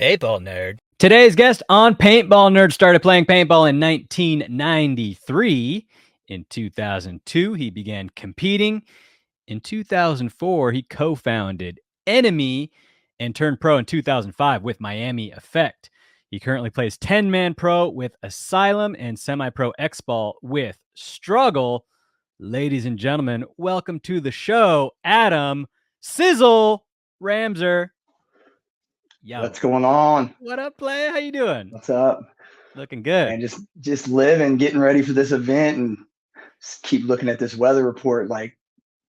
Paintball nerd. Today's guest on Paintball Nerd started playing paintball in 1993. In 2002, he began competing. In 2004, he co-founded Enemy and turned pro in 2005 with Miami Effect. He currently plays 10-man pro with Asylum and Semi-Pro xball with Struggle. Ladies and gentlemen, welcome to the show, Adam Sizzle Ramser. Yo. What's going on? What up, play? How you doing? What's up? Looking good. And just living, getting ready for this event, and keep looking at this weather report. Like,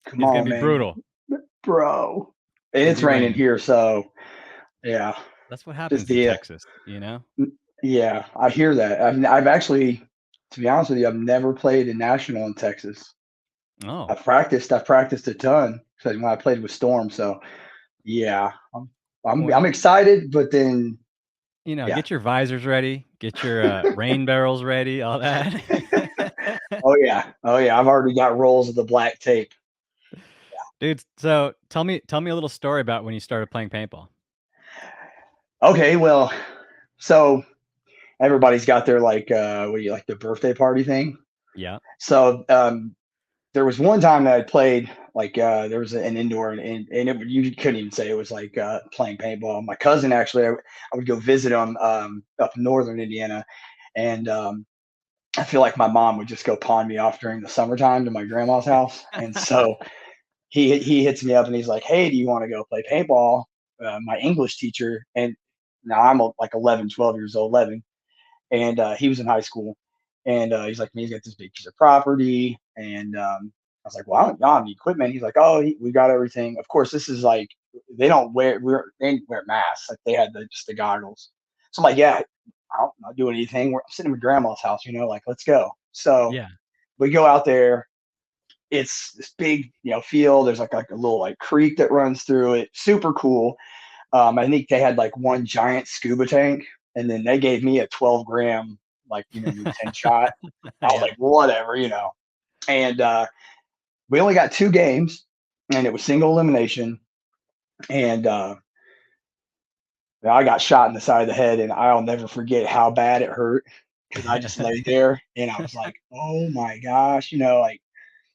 come on, man. It's gonna be brutal, bro. And it's raining here, so yeah. That's what happens in Texas, you know. Yeah, I hear that. I've actually, to be honest with you, I've never played a national in Texas. Oh. I've practiced a ton when I played with Storm. So yeah. I'm excited, but then get your visors ready, get your rain barrels ready, all that. Oh yeah. I've already got rolls of the black tape. Yeah. Dude, so tell me a little story about when you started playing paintball. Okay, well, so everybody's got their the birthday party thing. Yeah. So there was one time that I played there was an indoor and you couldn't even say it was like playing paintball. My cousin actually, I would go visit him up in northern Indiana, and I feel like my mom would just go pawn me off during the summertime to my grandma's house. And so he hits me up and he's like, "Hey, do you want to go play paintball?" My English teacher, and now I'm like 11, 12 years old, 11, and he was in high school. And he's like, he's got this big piece of property. And I was like, well, I don't have any equipment. He's like, oh, we got everything. Of course, this is like, they didn't wear masks. Like they had just the goggles. So I'm like, yeah, I'm not doing anything. I'm sitting in my grandma's house, like, let's go. So yeah, we go out there. It's this big, field. There's like a little creek that runs through it. Super cool. I think they had like one giant scuba tank, and then they gave me a 12 gram, 10 shot. I was like, whatever, and we only got 2 games, and it was single elimination. And I got shot in the side of the head, and I'll never forget how bad it hurt, because I just laid there and I was like, oh my gosh,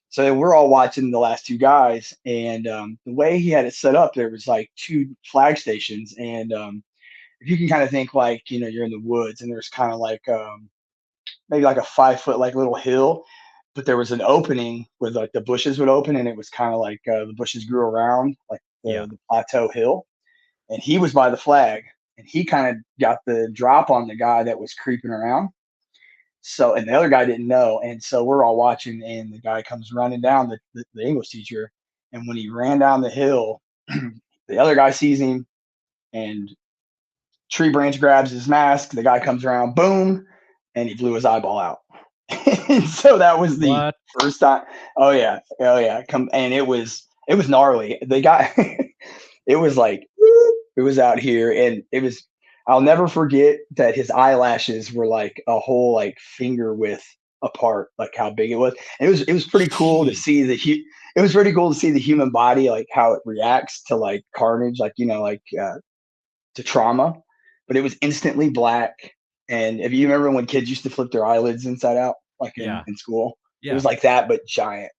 so we're all watching the last 2 guys, and the way he had it set up, there was like 2 flag stations. And if you can kind of think you're in the woods, and there's kind of maybe like a 5-foot little hill, but there was an opening where the bushes would open, and it was kind of the bushes grew around the plateau hill, and he was by the flag, and he kind of got the drop on the guy that was creeping around. So, and the other guy didn't know. And so we're all watching, and the guy comes running down, the English teacher. And when he ran down the hill, the other guy sees him, and tree branch grabs his mask. The guy comes around, boom, and he blew his eyeball out. And so that was the first time. Oh yeah. And it was gnarly. They got, it was it was out here, and I'll never forget that his eyelashes were like a whole finger width apart, like how big it was. And it was pretty cool to see it was pretty cool to see the human body, how it reacts to carnage, to trauma. But it was instantly black. And if you remember when kids used to flip their eyelids inside out, in school, it was like that, but giant.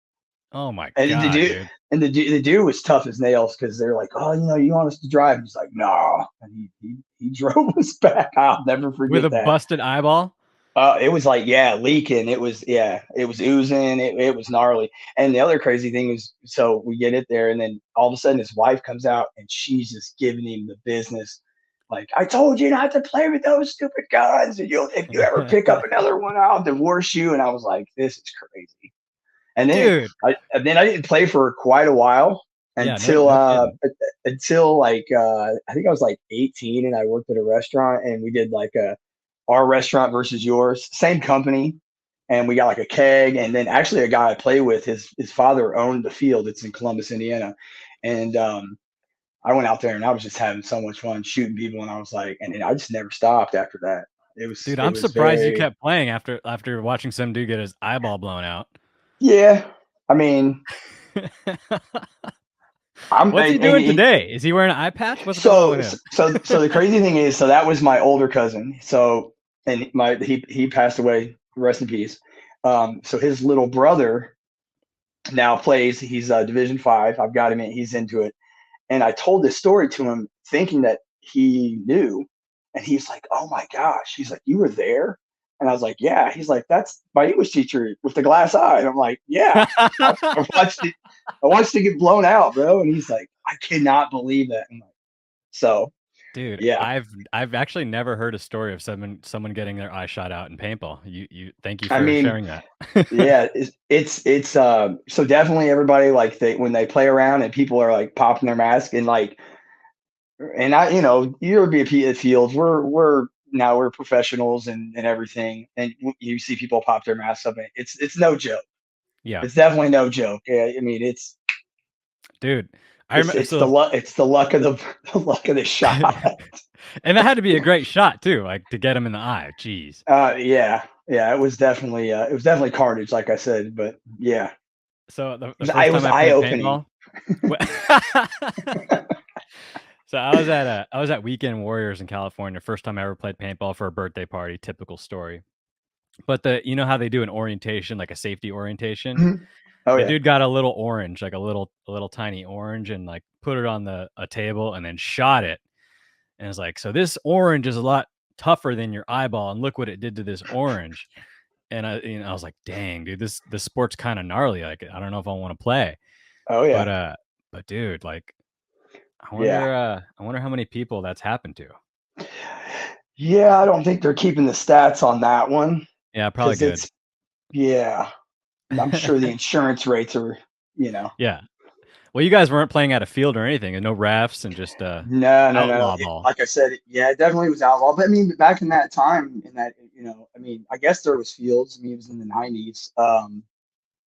Oh my god! The dude was tough as nails, because they're like, "Oh, you want us to drive?" And he's like, "No," and he drove us back. I'll never forget with a busted eyeball. It was leaking. It was oozing. It was gnarly. And the other crazy thing is, so we get it there, and then all of a sudden his wife comes out, and she's just giving him the business. Like, I told you not to play with those stupid guns, and if you ever pick up another one, I'll divorce you. And I was like, this is crazy. And then I didn't play for quite a while until I think I was 18, and I worked at a restaurant, and we did our restaurant versus yours, same company, and we got a keg. And then actually a guy I play with, his father owned the field. It's in Columbus, Indiana, and I went out there, and I was just having so much fun shooting people, and I was like, and I just never stopped after that. Dude, I'm surprised you kept playing after watching some dude get his eyeball blown out. Yeah, I mean, What's he doing today? Is he wearing an eye patch? What's going on so with him? so the crazy thing is, so that was my older cousin. So and he passed away. Rest in peace. So his little brother now plays. He's Division 5. I've got him in. He's into it. And I told this story to him, thinking that he knew. And he's like, "Oh my gosh!" He's like, "You were there?" And I was like, "Yeah." He's like, "That's my English teacher with the glass eye." And I'm like, "Yeah, I watched it. I watched it get blown out, bro." And he's like, "I cannot believe that." I'm like, so Dude, yeah, I've actually never heard a story of someone getting their eye shot out in paintball. You thank you I for mean, sharing that. yeah, it's so definitely everybody, like, they when they play around and people are like popping their mask and like, and I, you'll be at fields. We're professionals and everything, and you see people pop their masks up. And it's no joke. Yeah. It's definitely no joke. Yeah, I mean, Dude, I it's remember it's the luck. It's the luck of the luck of the shot. and that had to be a great shot too, like to get him in the eye. Jeez. Yeah. It was definitely carnage, like I said. But yeah, So the it first was time I eye played opening. paintball, so I was at Weekend Warriors in California. First time I ever played paintball for a birthday party. Typical story. But you know how they do an orientation, like a safety orientation. Oh The yeah. dude got a little orange, like a little tiny orange, and like put it on a table and then shot it. And it's like, so this orange is a lot tougher than your eyeball, and look what it did to this orange. And I was like, dang, dude, this sport's kind of gnarly. Like, I don't know if I want to play. Oh But yeah. but dude, like, Yeah. I wonder how many people that's happened to. Yeah, I don't think they're keeping the stats on that one Yeah, probably because good. yeah, I'm sure the insurance rates are. Yeah. Well, you guys weren't playing at a field or anything, and no refs, and just No, no, no. outlaw ball. Like I said, yeah, it definitely was outlaw. But I mean, back in that time, I mean, I guess there was fields. I mean, it was in the '90s.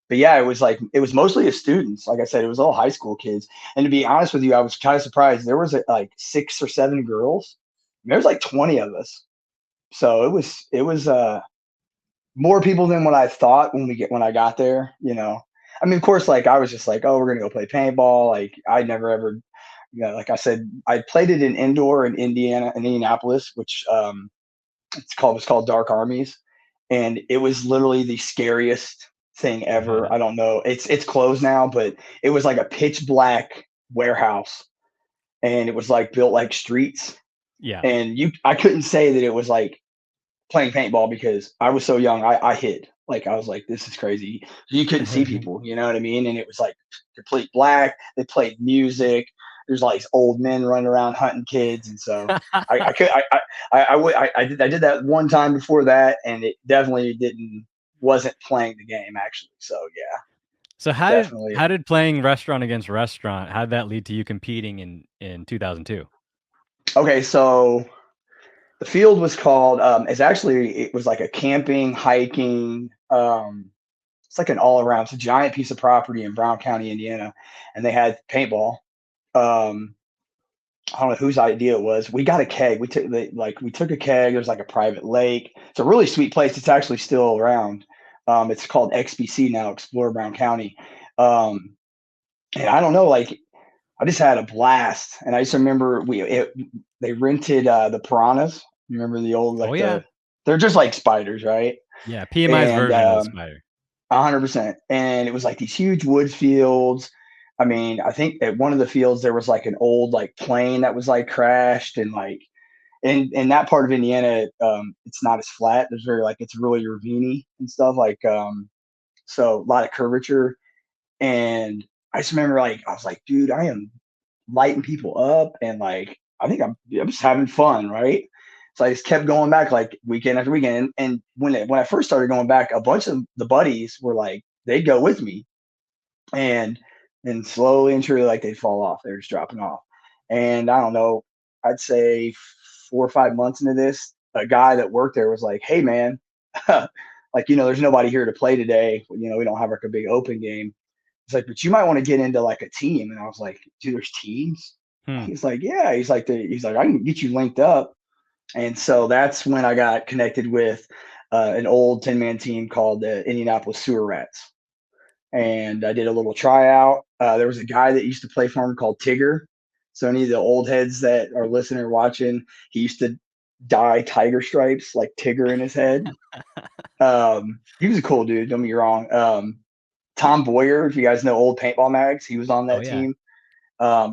But yeah, it was mostly the students. Like I said, it was all high school kids. And to be honest with you, I was kind of surprised. There was like 6 or 7 girls. There was like 20 of us. So it was more people than what I thought when I got there. I mean, of course, like I was just like, oh, we're gonna go play paintball. Like I never ever, like I said, I played it in indoor in Indianapolis, which it's called Dark Armies, and it was literally the scariest thing ever. I don't know, it's closed now, but it was like a pitch black warehouse, and it was like built like streets, Yeah. and I couldn't say that it was like playing paintball because I was so young. I hid. Like I was like, this is crazy. You couldn't see people, you know what I mean? And it was like complete black. They played music. There's like old men running around hunting kids, and so I could I did that one time before that, and it definitely wasn't playing the game actually. So yeah, So definitely. how did playing restaurant against restaurant, how did that lead to you competing in 2002? Okay, so the field was called. It was like a camping, hiking. It's like an all around. It's a giant piece of property in Brown County, Indiana, and they had paintball. Um, I don't know whose idea it was. We got a keg. We took a keg. There's like a private lake. It's a really sweet place. It's actually still around. It's called XBC now, Explore Brown County. Um, and I don't know, like I just had a blast. And I just remember they rented the piranhas. You remember the old Oh like yeah. they're just like spiders, right? Yeah, PMI's And version of the spider. 100%. And it was like these huge wood fields. I mean, I think at one of the fields there was like an old like plane that was like crashed, and like in that part of Indiana, it's not as flat. It's really ravine and stuff so a lot of curvature. And I just remember like I was like, dude, I am lighting people up, and like I think I'm just having fun, right? So I just kept going back like weekend after weekend. And when I first started going back, a bunch of the buddies were like they'd go with me, and then slowly and surely like they'd fall off. They're just dropping off. And I don't know, I'd say 4 or 5 months into this, a guy that worked there was like, "Hey man, like there's nobody here to play today. We don't have like a big open game." He's like, "But you might want to get into like a team." And I was like, "Dude, there's teams?" Hmm. He's like, "Yeah." He's like, "I can get you linked up." And so that's when I got connected with an old 10-man team called the Indianapolis Sewer Rats. And I did a little tryout, There was a guy that used to play for him called Tigger. So any of the old heads that are listening or watching, he used to dye tiger stripes like Tigger in his head. He was a cool dude. Don't get me wrong. Tom Boyer, if you guys know old paintball mags, he was on Oh that yeah. team.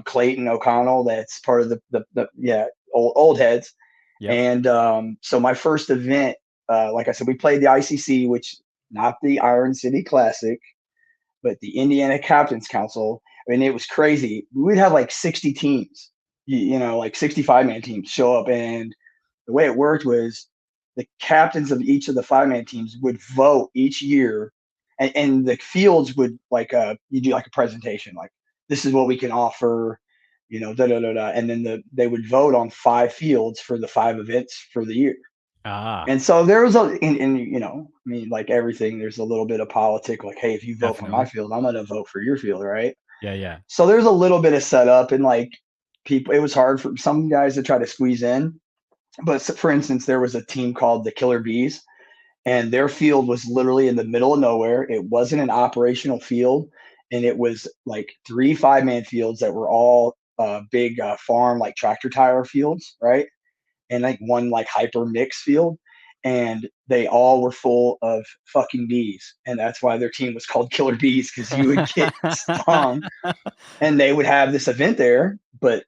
Clayton O'Connell, that's part of the yeah, old heads. Yep. And so my first event, like I said, we played the ICC, which not the Iron City Classic, but the Indiana Captains Council. I mean, it was crazy. We'd have like 60 teams, like 65-man teams show up. And the way it worked was the captains of each of the 5-man teams would vote each year. And the fields would you do like a presentation, like this is what we can offer, da da da da. And then they would vote on 5 fields for the 5 events for the year. Ah, And so there was I mean, like everything, there's a little bit of politic, like, hey, if you vote for my definitely. field, I'm going to vote for your field, right? Yeah, yeah. So there's a little bit of setup and like people, it was hard for some guys to try to squeeze in. But for instance, there was a team called the Killer Bees, and their field was literally in the middle of nowhere. It wasn't an operational field, and it was like 3 5-man fields that were all big farm, like tractor tire fields, right? And like one like hyper mix field, and they all were full of fucking bees, and that's why their team was called Killer Bees, because you would get stung, and they would have this event there, but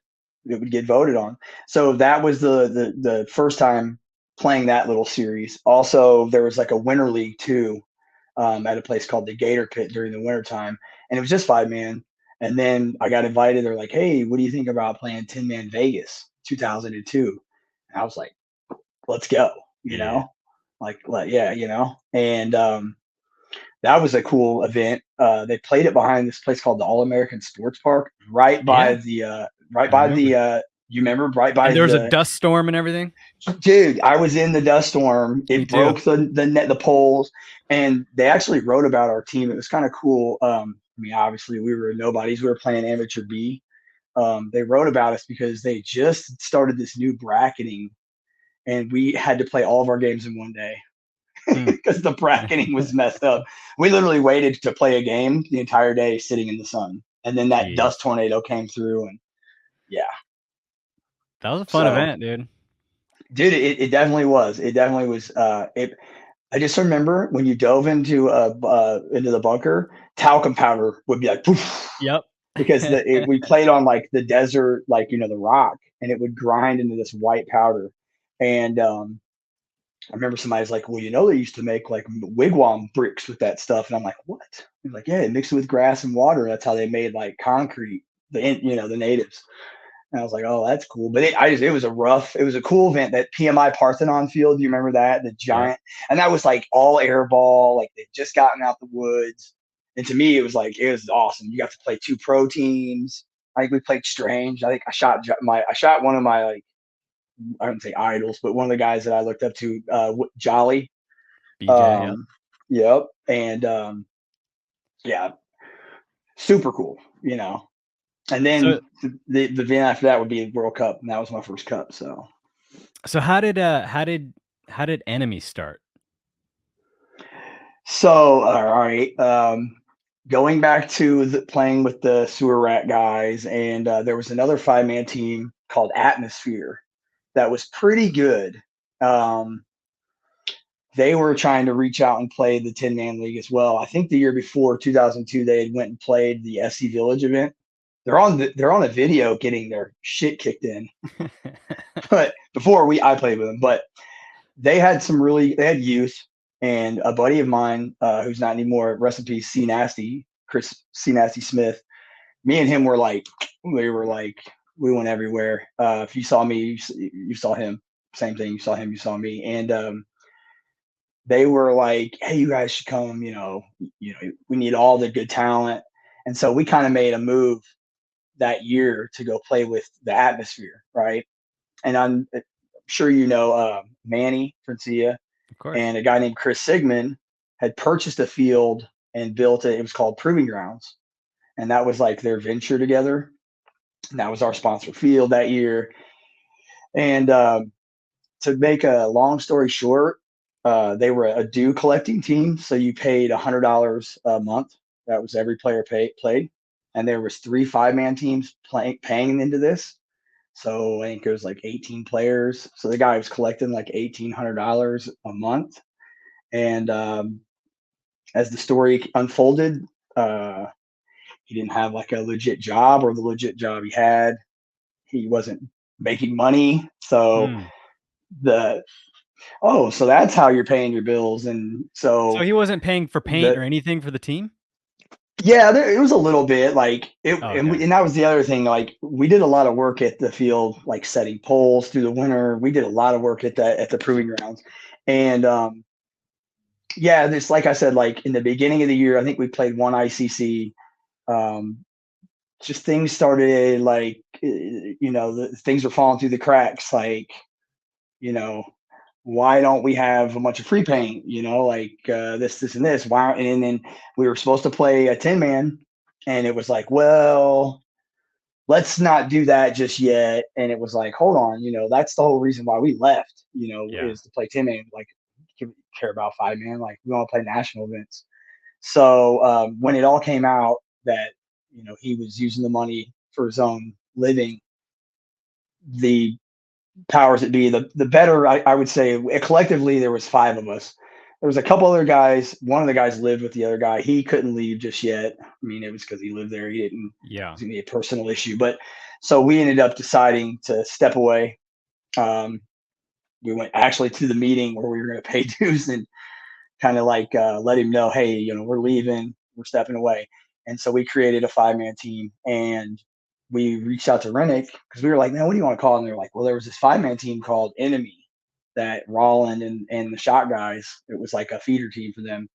it would get voted on. So that was the first time playing that little series. Also, there was like a winter league too, at a place called the Gator Pit during the winter time, and it was just 5-man. And then I got invited. They're like, "Hey, what do you think about playing 10-man Vegas 2002?" And I was like, let's go, Yeah. yeah, and that was a cool event. They played it behind this place called the All American Sports Park, right by Yeah, the right I by remember. the you remember right by And there was a the dust storm and everything? dude. I was in the dust storm. Me It too. broke the poles, and they actually wrote about our team. It was kind of cool. I mean, obviously we were nobodies. We were playing amateur B. They wrote about us because they just started this new bracketing, and we had to play all of our games in one day Hmm. because the bracketing was messed up. We literally waited to play a game the entire day sitting in the sun. And then that Jeez. dust tornado came through, and yeah. That was a fun So event, dude. dude, it definitely was. It definitely was I just remember when you dove into the bunker, talcum powder would be like poof, Yep. because we played on like the desert, like the rock, and it would grind into this white powder. And I remember somebody's like, well, they used to make like wigwam bricks with that stuff. And I'm like, what? He's like, yeah, mixed it with grass and water. That's how they made like concrete, the natives. And I was like, oh, that's cool. But it was it was a cool event. That PMI Parthenon field, do you remember that? The Yep. giant, and that was like all air ball. Like they'd just gotten out the woods. And to me, it was awesome. You got to play 2 pro teams. I think we played strange. I think I shot one of my like, I wouldn't say idols, but one of the guys that I looked up to, Jolly. BJ, yep. Um, yep. And yeah, super cool, And So then the event after that would be World Cup, and that was my first cup. so how did Enemy start? All right. Going back to playing with the sewer rat guys, and there was another 5-man team called Atmosphere that was pretty good. Um, they were trying to reach out and play the 10-man league as well. I think the year before, 2002, they had went and played the SC Village event. They're on a video getting their shit kicked in. But before I played with them, but they had they had youth, and a buddy of mine who's not anymore, rest in peace, C Nasty, Chris C Nasty Smith. Me and him were like, we went everywhere. If you saw me, you saw him. Same thing. You saw him, you saw me, and they were like, "Hey, you guys should come. We need all the good talent." And so we kind of made a move that year to go play with the Atmosphere, right? And I'm sure Manny Francia Of course. and a guy named Chris Sigmund had purchased a field and built it. It was called Proving Grounds, and that was like their venture together. And that was our sponsor field that year. And to make a long story short, they were a due collecting team, so you paid $100 a month. That was every player played, and there was 3 5-man teams paying into this. So I think it was like 18 players. So the guy was collecting like $1,800 a month. And as the story unfolded, he didn't have like a legit job, or the legit job he had, he wasn't making money. So Hmm. the so that's how you're paying your bills. And So so he wasn't paying for paint the or anything for the team? yeah, it was a little bit like it, Oh, and, okay. and that was the other thing. Like we did a lot of work at the field, like setting poles through the winter. We did a lot of work at the proving grounds, and yeah, this like I said, like in the beginning of the year, I think we played one ICC. Um, just things started like things were falling through the cracks. Like you know, why don't we have a bunch of free paint? Like this, and this. Why? And then we were supposed to play a 10-man, and it was like, well, let's not do that just yet. And it was like, hold on, that's the whole reason why we left. Yeah. Is to play 10-man. Like, care about 5-man. Like, we want to play national events. So when it all came out that he was using the money for his own living, the powers that be, the better, I would say, collectively there was 5 of us. There was a couple other guys. One of the guys lived with the other guy. He couldn't leave just yet. I mean, it was because he lived there. He didn't. It Yeah. was gonna be a personal issue, but so we ended up deciding to step away. Um, we went actually to the meeting where we were going to pay dues and kind of like let him know, hey, we're leaving, we're stepping away. And so we created a 5-man team, and we reached out to Rennick because we were like, man, what do you want to call it? And they're like, well, there was this 5-man team called Enemy that Rolland and the shot guys, it was like a feeder team for them.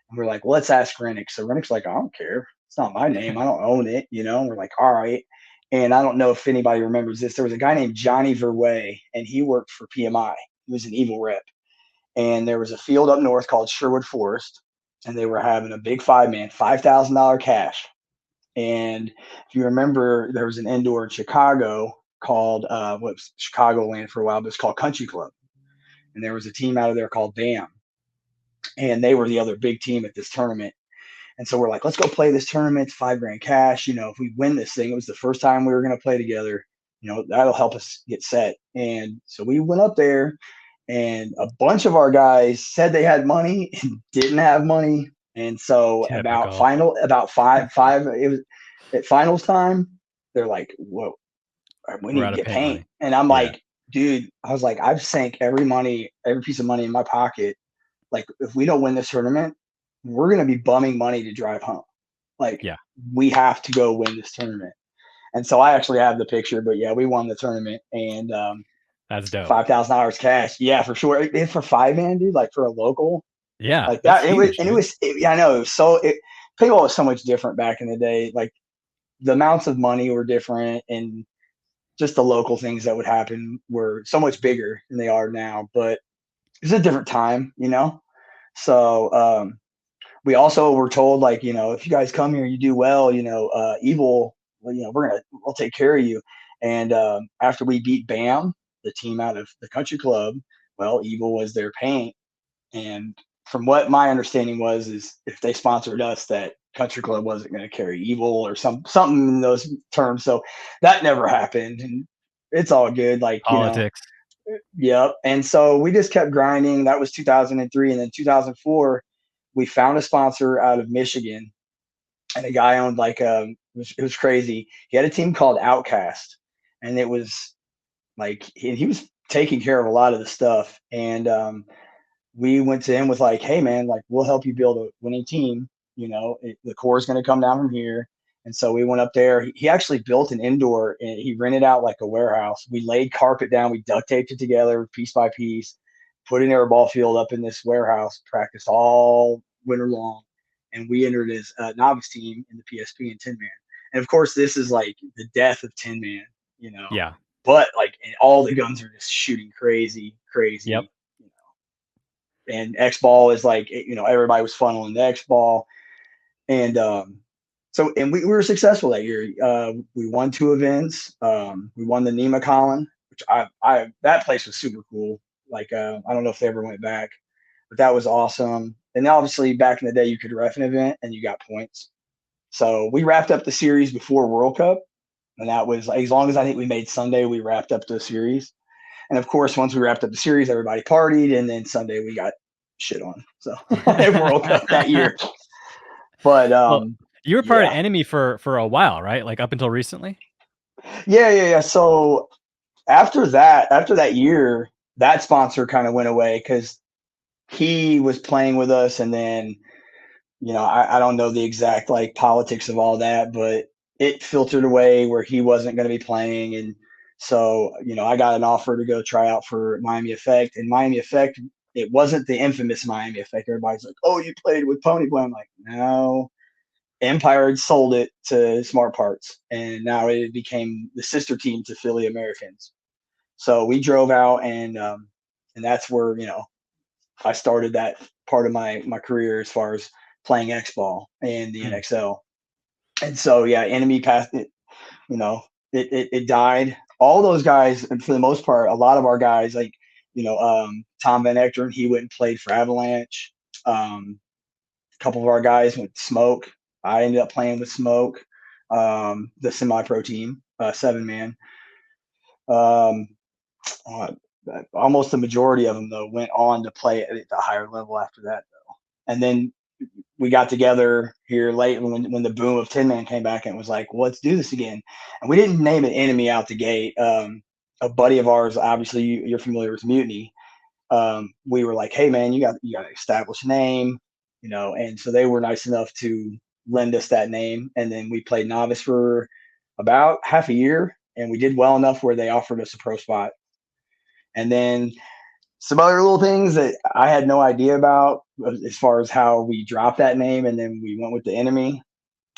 And we're like, well, let's ask Rennick. So Rennick's like, I don't care. It's not my name. I don't own it. And we're like, all right. And I don't know if anybody remembers this. There was a guy named Johnny Verway, and he worked for PMI. He was an evil rep. And there was a field up north called Sherwood Forest, and they were having a big 5-man, $5,000 cash. And if you remember, there was an indoor in Chicago called what was Chicagoland for a while, but it's called Country Club. And there was a team out of there called Dam, and they were the other big team at this tournament. And so we're like, let's go play this tournament, $5 grand cash. If we win this thing, it was the first time we were going to play together. That'll help us get set. And so we went up there, and a bunch of our guys said they had money and didn't have money. And so Typical. about five, it was at finals time. They're like, whoa, we We're need out to of get paint paint. money. And I'm Yeah. like, dude, I was like, I've sank every piece of money in my pocket. Like, if we don't win this tournament, we're going to be bumming money to drive home. Like, Yeah. we have to go win this tournament. And so I actually have the picture, but yeah, we won the tournament, and That's dope. $5,000 cash. Yeah, for sure. For 5-man, dude, like for a local, Yeah. like That's that. It was, huge, and dude. yeah, I know. Paintball was so much different back in the day. Like the amounts of money were different, and just the local things that would happen were so much bigger than they are now. But it's a different time. So we also were told, like, if you guys come here, you do well, evil, well, we'll take care of you. And after we beat Bam, the team out of the country club, well, evil was their paint. And from what my understanding was, is if they sponsored us, that country club wasn't going to carry evil or something in those terms. So that never happened. And it's all good. Like, Politics. yep. And so we just kept grinding. That was 2003. And then 2004, we found a sponsor out of Michigan, and a guy owned like it was crazy. He had a team called Outcast, and it was like he was taking care of a lot of the stuff. And we went to him with like, hey man, like we'll help you build a winning team. The core is going to come down from here. And so we went up there. He actually built an indoor, and he rented out like a warehouse. We laid carpet down, we duct taped it together piece by piece, put an air ball field up in this warehouse, practiced all winter long. And we entered as a novice team in the PSP and 10-man. And of course, this is like the death of 10-man, Yeah. but like all the guns are just shooting crazy, Yep. crazy. And xball is like, everybody was funneling the xball. And and we were successful that year. We won 2 events. We won the Nema Colin, which I that place was super cool. Like I don't know if they ever went back, but that was awesome. And obviously back in the day, you could ref an event and you got points. So we wrapped up the series before World Cup, and that was like, as long as I think we made Sunday, we wrapped up the series. And of course, once we wrapped up the series, everybody partied, and then Sunday we got shit on. So at World Cup that year. But Well, you were part of yeah, Enemy for a while, right? Like up until recently. yeah. So after that year, that sponsor kind of went away because he was playing with us, and then I don't know the exact like politics of all that, but it filtered away where he wasn't going to be playing, and so I got an offer to go try out for Miami Effect, and Miami Effect, it wasn't the infamous Miami Effect. Everybody's like, "Oh, you played with Ponyboy." I'm like, "No." Empire had sold it to Smart Parts, and now it became the sister team to Philly Americans. So we drove out, and that's where I started that part of my career as far as playing xball and the Hmm. NXL. And so yeah, enemy passed it. It died. All those guys, and for the most part, a lot of our guys, like Tom Van Echteren, he went and played for Avalanche. A couple of our guys went to Smoke. I ended up playing with Smoke, the semi-pro team, 7-man. Um, uh, Almost the majority of them though went on to play at a higher level after that though. And then we got together here late when the boom of 10-man came back, and it was like, well, let's do this again. And we didn't name an enemy out the gate. A buddy of ours, obviously you're familiar with Mutiny. We were like, hey man, you got to establish a name, and so they were nice enough to lend us that name. And then we played novice for about half a year, and we did well enough where they offered us a pro spot. And then some other little things that I had no idea about as far as how we dropped that name, and then we went with the enemy,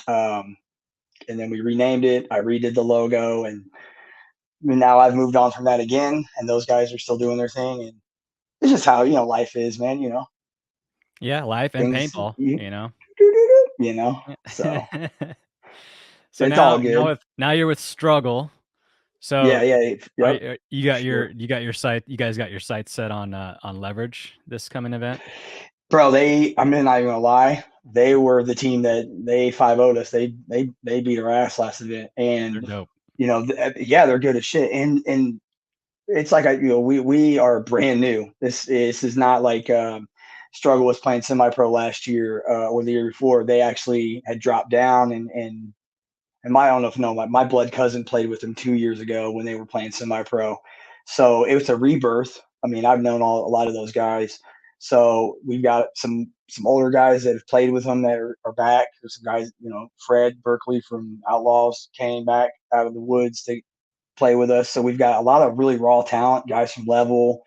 um, and then we renamed it. I redid the logo, and now I've moved on from that again, and those guys are still doing their thing, and it's just how life is, man. Yeah, life and Things paintball. so So it's now all good. you're with Struggle. So Yeah. Yep. you Sure. got your sight. You guys got your sights set on Leverage this coming event. Bro, I'm not even gonna lie. They were the team that they 5-0'd us. They beat our ass last event, They're and dope. yeah, they're good as shit. And it's like we are brand new. This is not like Struggle was playing semi-pro last year or the year before. They actually had dropped down, and I don't know if you know, my blood cousin played with them 2 years ago when they were playing semi-pro. So it was a rebirth. I mean, I've known a lot of those guys. So we've got some older guys that have played with them that are back. There's some guys, Fred Berkeley from Outlaws came back out of the woods to play with us. So we've got a lot of really raw talent, guys from Level.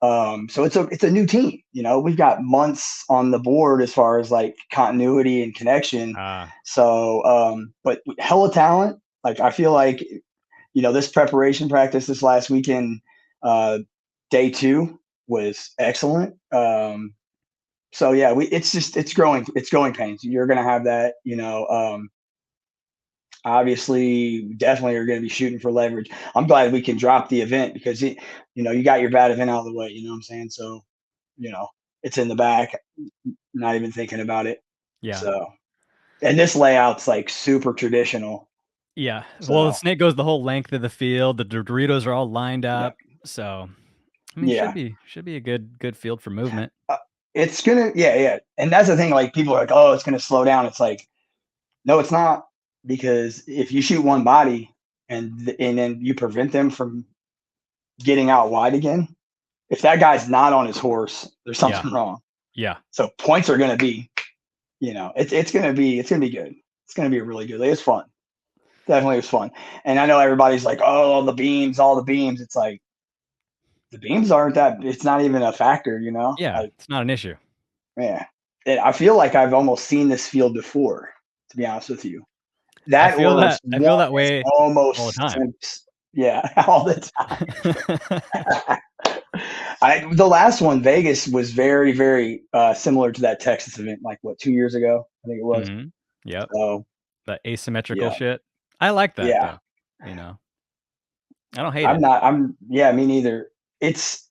So it's a new team. We've got months on the board as far as like continuity and connection. Ah, So, but hella talent. Like I feel like this preparation practice this last weekend, day 2 was excellent. So yeah, it's growing pains. You're gonna have that. Obviously, definitely are going to be shooting for Leverage. I'm glad we can drop the event because you got your bad event out of the way. You know what I'm saying? So you know, it's in the back, not even thinking about it. yeah. So, and this layout's like super traditional. Yeah. Well, the So, snake goes the whole length of the field. The Doritos are all lined yeah, up. So, I mean, yeah. should be a good field for movement. Uh, it's gonna, yeah. And that's the thing. Like people are like, oh, it's gonna slow down. It's like, no, it's not, because if you shoot one body and then you prevent them from getting out wide again, if that guy's not on his horse, there's Yeah. something wrong. Yeah. So points are gonna be, it's gonna be good. It's gonna be a really good. It's fun. Definitely was fun. And I know everybody's like, oh, all the beams. It's like the beams aren't that. It's not even a factor. Yeah. Like, It's not an issue. yeah. I feel like I've almost seen this field before. To be honest with you, that or it's I feel one that is way all the almost time. yeah, all the time. The last one, Vegas, was very, very similar to that Texas event, like what, 2 years ago, I think it was. Mhm. Yep. So The asymmetrical yeah, shit. I like that yeah. though. You know, I don't hate it. Yeah, me neither. It's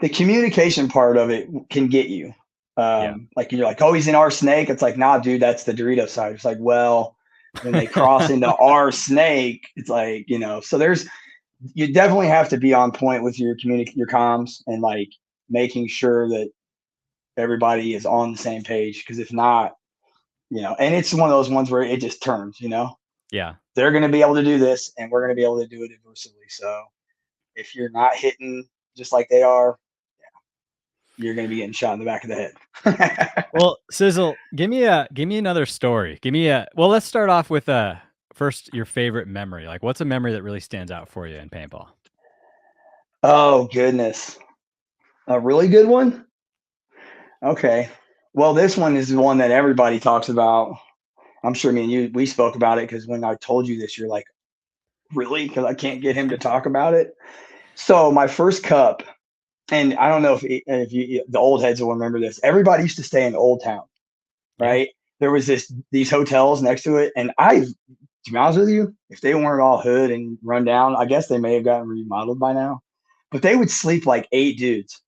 the communication part of it can get you. Yeah. Like you're like, oh, he's in our snake. It's like, nah, dude, that's the Dorito side. It's like, well, when they cross into our snake, it's like, so you definitely have to be on point with your your comms and like making sure that everybody is on the same page. Cause if not, and it's one of those ones where it just turns, Yeah. they're going to be able to do this and we're going to be able to do it adversely. So if you're not hitting just like they are, you're going to be getting shot in the back of the head. Well, Sizzle, give me another story. Well, let's start off with first your favorite memory. Like, what's a memory that really stands out for you in paintball? Oh goodness. A really good one? Okay. Well, this one is the one that everybody talks about. I'm sure me and you, we spoke about it because when I told you this, you're like, really? Because I can't get him to talk about it. So my first cup, and I don't know if you, the old heads will remember this. Everybody used to stay in Old Town, Yeah. right? There was these hotels next to it, and to be honest with you, if they weren't all hood and run down, I guess they may have gotten remodeled by now. But they would sleep like 8 dudes.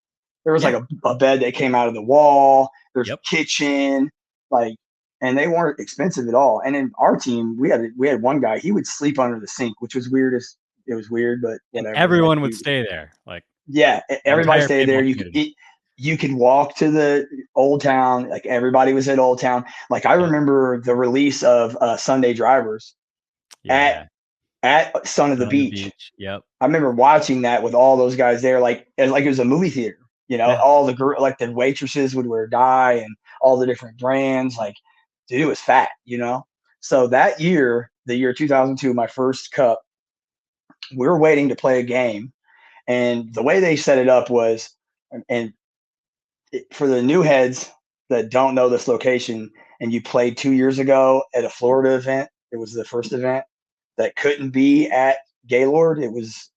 There was Yeah. like a bed that came out of the wall. There's Yep. a kitchen, like, and they weren't expensive at all. And in our team, we had one guy. He would sleep under the sink, which was weird. It was weird, but And whatever. Like, everyone would stay there. Like, yeah, the everybody entire stayed there. paintball community. You could walk to the Old Town. Like everybody was at Old Town. Like I Yep. remember the release of Sunday Drivers at Yeah. Son of the On the Beach. beach. Yep. I remember watching that with all those guys there, like it was a movie theater. Yeah. All the like the waitresses would wear dye and all the different brands. Like, dude, it was fat. So that year, the year 2002, my first cup, we were waiting to play a game, and the way they set it up was, and for the new heads that don't know this location, and you played 2 years ago at a Florida event, it was the first event that couldn't be at Gaylord. It was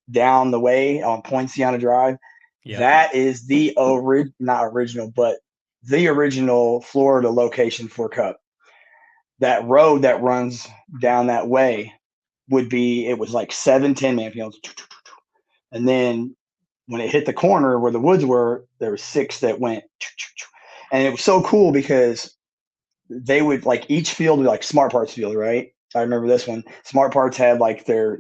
down the way on Poinciana Drive. Yep. That is the not original, but the original Florida location for Cup. That road that runs down that way it was like 7 10-man fields. And then when it hit the corner where the woods were, there were 6 that went. And it was so cool because they would like each field would like Smart Parts field, right? I remember this one. Smart Parts had like their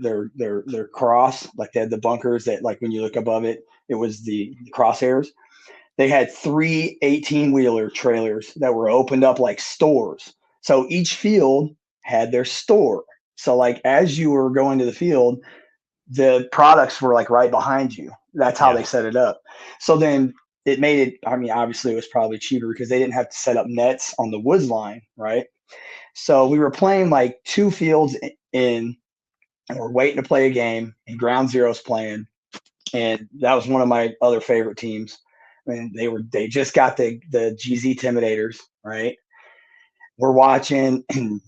cross, like they had the bunkers that like when you look above it, it was the crosshairs. They had 3 18-wheeler trailers that were opened up like stores. So each field had their store. So like as you were going to the field, the products were like right behind you. That's how Yeah. they set it up. So then it made it, I mean, obviously it was probably cheaper because they didn't have to set up nets on the woods line, right? So we were playing like 2 fields in, and we're waiting to play a game, and Ground Zero's playing. And that was one of my other favorite teams. I mean, they just got the GZ Intimidators, right? We're watching, and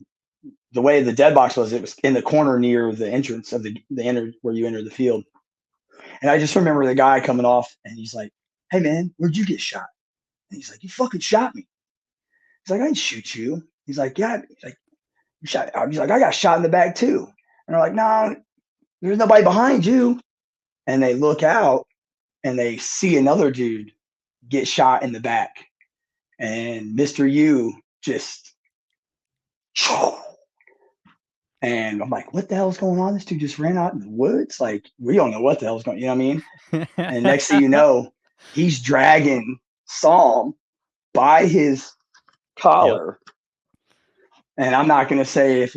the way the dead box was, it was in the corner near the entrance of the where you enter the field. And I just remember the guy coming off, and he's like, "Hey man, where'd you get shot?" And he's like, "You fucking shot me." He's like, "I didn't shoot you." He's like, "Yeah." He's like, "You shot." He's like, "I got shot in the back too." And they're like, "No, there's nobody behind you." And they look out, and they see another dude get shot in the back, and Mr. U just. And I'm like, what the hell's going on? This dude just ran out in the woods. Like, we don't know what the hell's going on. You know what I mean? And next thing you know, he's dragging Salm by his Yep. collar. And I'm not going to say if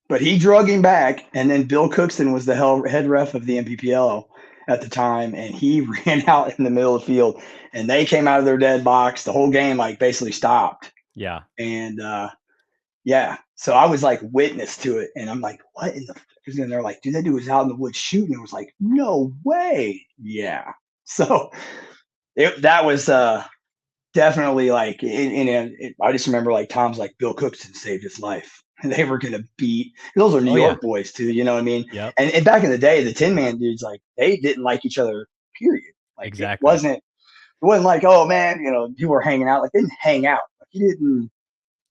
but he drug him back. And then Bill Cookston was the head ref of the MPPL at the time. And he ran out in the middle of the field, and they came out of their dead box. The whole game, like, basically stopped. Yeah. And, yeah. So I was like witness to it. And I'm like, what in the and they're like, dude, that dude was out in the woods shooting. It was like, no way. Yeah. So that was definitely like, I just remember like Tom's like, Bill Cookson saved his life. And they were going to beat, those are New Oh yeah. York boys too. You know what I mean? Yep. And back in the day, the 10-man dudes, like they didn't like each other, period. Like Exactly. it wasn't like, oh man, people were hanging out. Like they didn't hang out. Like you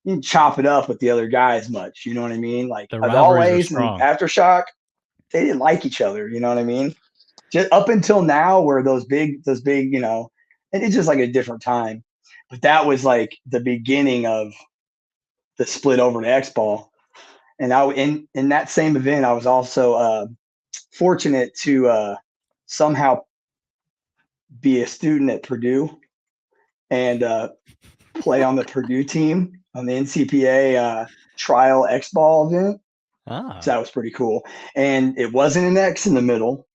didn't chop it up with the other guys much. You know what I mean? Like The as rivalries were always and strong. Aftershock, they didn't like each other. You know what I mean? just up until now, where those big, and it's just like a different time. But that was like the beginning of the split over to xball. And in that same event, I was also fortunate to somehow be a student at Purdue and play on the Purdue team on the NCPA trial xball event. So that was pretty cool. And it wasn't an X in the middle.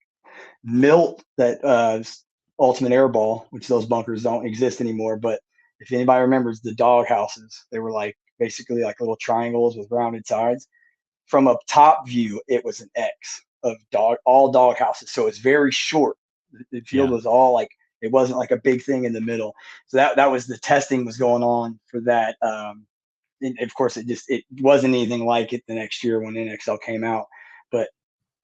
Milt, that ultimate airball, which those bunkers don't exist anymore. But if anybody remembers the dog houses, they were like basically like little triangles with rounded sides. From a top view, it was an X of all dog houses. So it's very short. The field was all like, it wasn't like a big thing in the middle. So that was the testing was going on for that. And of course, it wasn't anything like it the next year when NXL came out. But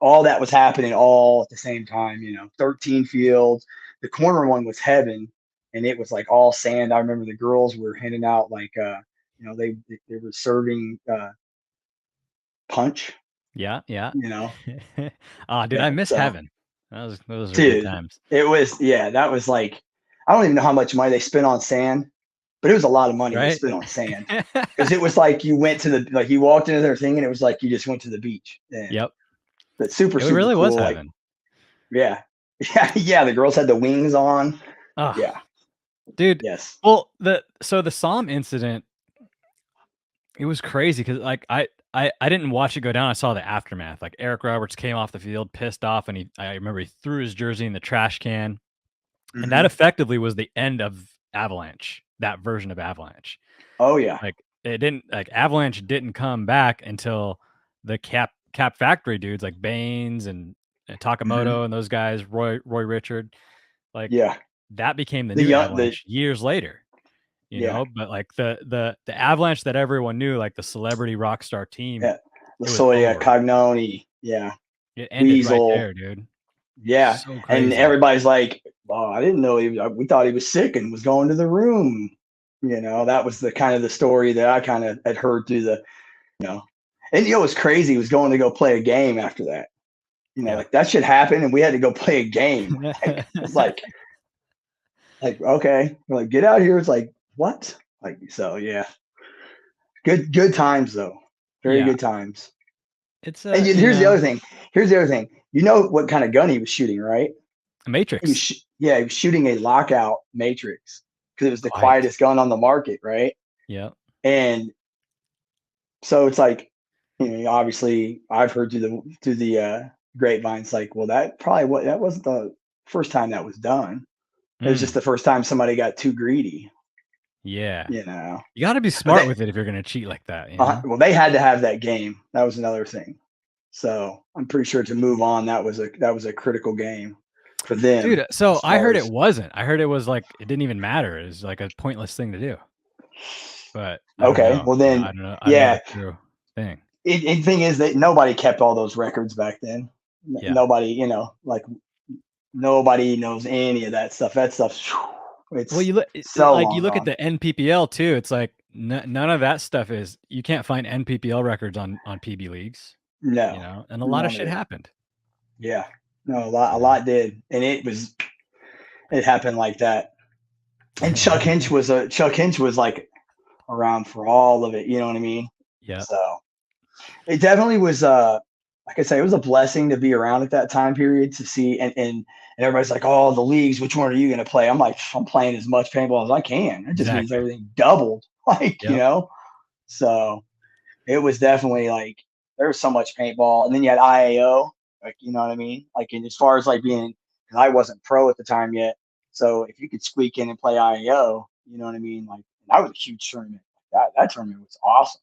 all that was happening all at the same time, 13 fields. The corner one was heaven, and it was like all sand. I remember the girls were handing out like, they were serving punch. Yeah. Oh, dude, I miss heaven. Those were dude, good times. It was, that was like, I don't even know how much money they spent on sand, but it was a lot of money they spent on sand. Because it was like you went to you walked into their thing and it was like you just went to the beach. And yep. But super really cool. Was heaven. Yeah. The girls had the wings on. Oh, yeah. Dude. Yes. Well, the Salm incident, it was crazy because like I didn't watch it go down. I saw the aftermath. Like Eric Roberts came off the field pissed off, and I remember he threw his jersey in the trash can. Mm-hmm. And that effectively was the end of Avalanche, that version of Avalanche. Oh yeah. Like Avalanche didn't come back until the Cap Factory dudes like Baines and Takamoto and those guys, Roy Richard, like that became the new Avalanche years later. You know, but like the Avalanche that everyone knew, like the celebrity rock star team. Yeah. Lasoya, Cognoni. Yeah. It ended Weasel. Right there, dude. Yeah. So and everybody's like, oh, I didn't know we thought he was sick and was going to the room. That was the kind of the story that I kind of had heard through the, and it was crazy. He was going to go play a game after that. Like that should happen. And we had to go play a game. It's like, okay, we're like, get out here. It's like, what? Like, so yeah. Good times though. Very good times. It's and here's the other thing. You know what kind of gun he was shooting, right? A Matrix. He was shooting a lockout Matrix because it was the quietest gun on the market, right? Yeah. And so it's like, obviously I've heard through the grapevines, like, well, that wasn't the first time that was done. It was just the first time somebody got too greedy. Yeah. You got to be smart with it if you're going to cheat like that. Well, they had to have that game. That was another thing. So I'm pretty sure to move on, that was a critical game for them. Dude, so I heard it wasn't. I heard it was like it didn't even matter. It was like a pointless thing to do. But okay, well then, I don't know. The true thing. The thing is that nobody kept all those records back then. Yeah. Nobody, nobody knows any of that stuff. That stuff's. You look you look at the NPPL too. It's like none of that stuff is. You can't find NPPL records on PB leagues. No, and a lot of shit happened. Yeah, no, a lot did, and it happened like that. And Chuck Hinch was like around for all of it. You know what I mean? Yeah. So it definitely was. Like I say, it was a blessing to be around at that time period to see, and everybody's like, oh, the leagues, which one are you going to play? I'm like, I'm playing as much paintball as I can. It just means everything doubled, so it was definitely like, there was so much paintball. And then you had IAO, like, you know what I mean? Like, and as far as like being, because I wasn't pro at the time yet. So if you could squeak in and play IAO, you know what I mean? Like, that was a huge tournament. That tournament was awesome.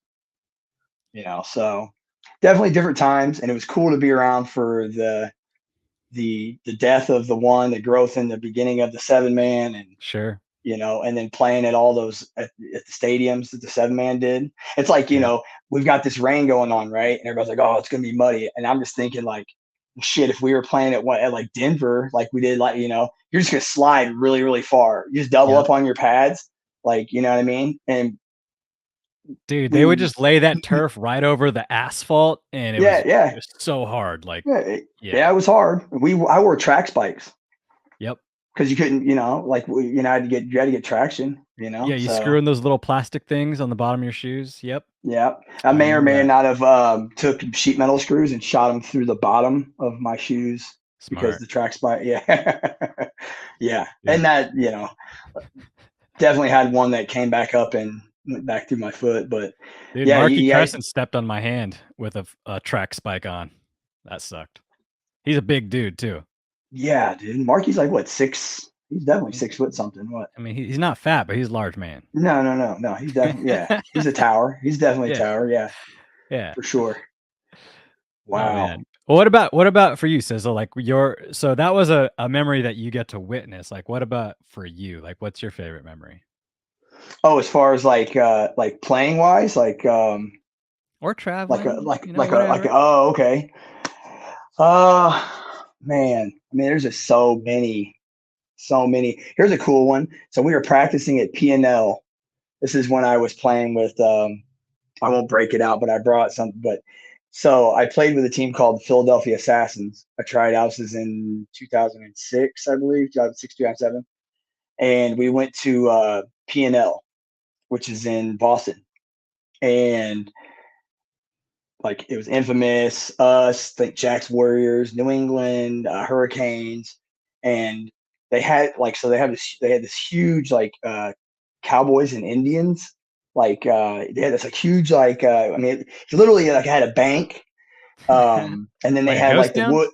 So definitely different times, and it was cool to be around for the death of the one, the growth in the beginning of the 7-man, and sure, and then playing at all those at the stadiums that the 7-man did. It's like, we've got this rain going on, right? And everybody's like, oh, it's gonna be muddy, and I'm just thinking like, shit, if we were playing at like Denver, like we did, like, you're just gonna slide really, really far. You just double up on your pads, like, you know what I mean? And Dude, We they would would, just lay that turf right over the asphalt, and it yeah, was yeah, just so hard. Like, yeah, yeah, yeah. It was hard. I wore track spikes yep, because you couldn't, like you had to get traction, yeah. You screw So in those little plastic things on the bottom of your shoes. Yep, yeah, I I may or remember may that. not have took sheet metal screws and shot them through the bottom of my shoes because Smart, the track spike. Yeah, yeah, dude. and that definitely had one that came back up and went back through my foot. But Dude, yeah, Marky yeah, Crescent stepped on my hand with a track spike on. That sucked. He's a big dude too. yeah, dude. Marky's like what 6? He's definitely 6 foot something. What? I mean, he's not fat, but he's a large man. No, no, no, no. He's definitely He's a tower. He's definitely a Yeah, tower. Yeah, yeah. for sure. Oh Wow. man. Well, what about for you, Sizzle? Like so that was a memory that you get to witness. Like, what about for you? Like, what's your favorite memory? Oh, as far as like playing wise, Or like a traveling, like like a like a, whatever. oh, okay. Uh Man, I mean, there's just so many, so many. Here's a cool one. So we were practicing at P&L. This is when I was playing with I won't break it out, but I brought something. But so I played with a team called the Philadelphia Assassins. I tried out. This is in 2006, I believe, 2006, 2007. And we went to P&L, which is in Boston. And like it was infamous, us, think Jack's Warriors, New England, Hurricanes. And they had this huge Cowboys and Indians. They had this like huge I mean, it literally like had a bank, and then they Like a had ghost like the town? wood.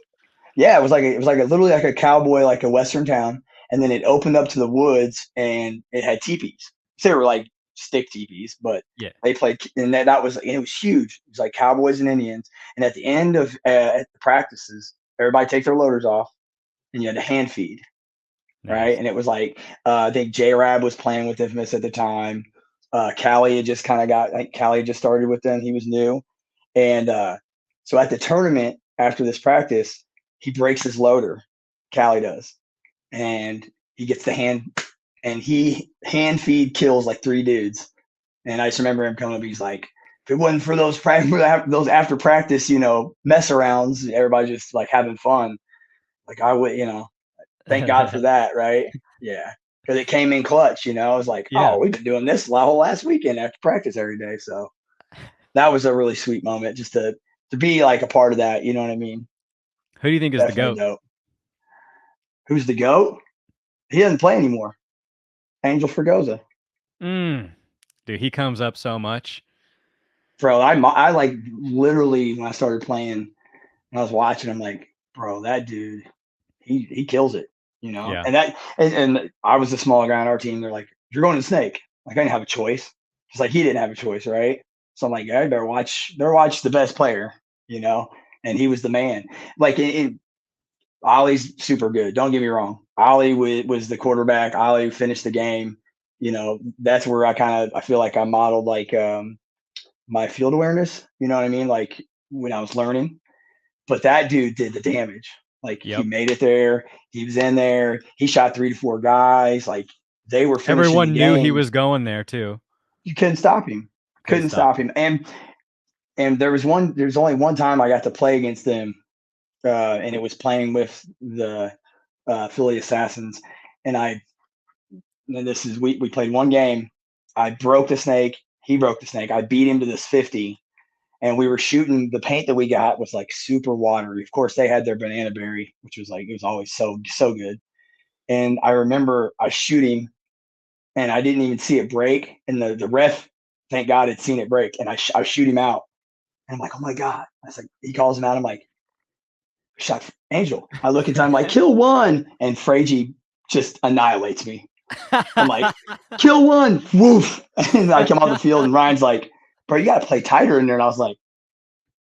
Yeah, it was like literally like a cowboy, like a western town, and then it opened up to the woods and it had teepees. So they were like stick teepees, but Yeah. they played, and that was, and it was huge. It was like Cowboys and Indians, and at the end of at the practices, everybody take their loaders off, and you had a hand feed, right? Nice. And it was like I think J Rab was playing with Infamous at the time. Callie had just kind of got like Callie had just started with them. He was new, and so at the tournament after this practice, he breaks his loader. Callie does, and he gets the hand, and he hand feed kills like 3 dudes. And I just remember him coming up. He's like, if it wasn't for those after practice, mess arounds, everybody just like having fun. Like I would, thank God for that, right? Yeah, because it came in clutch. I was like, Yeah. oh, we've been doing this the whole last weekend after practice every day. So that was a really sweet moment just to be like a part of that. You know what I mean? Who do you think is the Definitely GOAT? dope. Who's the goat? He doesn't play anymore. Angel Fregosa, Mm. Dude, he comes up so much. bro. I like literally when I started playing, and I was watching, I'm like, bro, that dude, he kills it. Yeah. And I was the small guy on our team. They're like, you're going to Snake. Like I didn't have a choice. Just like he didn't have a choice, right? So I'm like, I better watch the best player, you know. And he was the man. Like Ollie's super good. Don't get me wrong. Ollie was the quarterback. Ollie finished the game. That's where I feel like I modeled like my field awareness. You know what I mean? Like when I was learning. But that dude did the damage. Like he Yep. made it there. He was in there. He shot 3 to 4 guys. Like they were finishing the Everyone knew he game. was going there too. You couldn't stop him. Couldn't Couldn't stop stop him. him. And there's only one time I got to play against them, and it was playing with the Philly Assassins. And we played one game. I broke the snake. He broke the snake. I beat him to this 50, and we were shooting. The paint that we got was like super watery. Of course, they had their banana berry, which was like it was always so good. And I remember I shoot him, and I didn't even see it break. And the ref, thank God, had seen it break, and I shoot him out. And I'm like, oh my God! I was like, he calls him out. I'm like, shot Angel. I look at time like kill one, and Fragi just annihilates me. I'm like, kill one, woof. And I come off the field, and Ryan's like, bro, you got to play tighter in there. And I was like,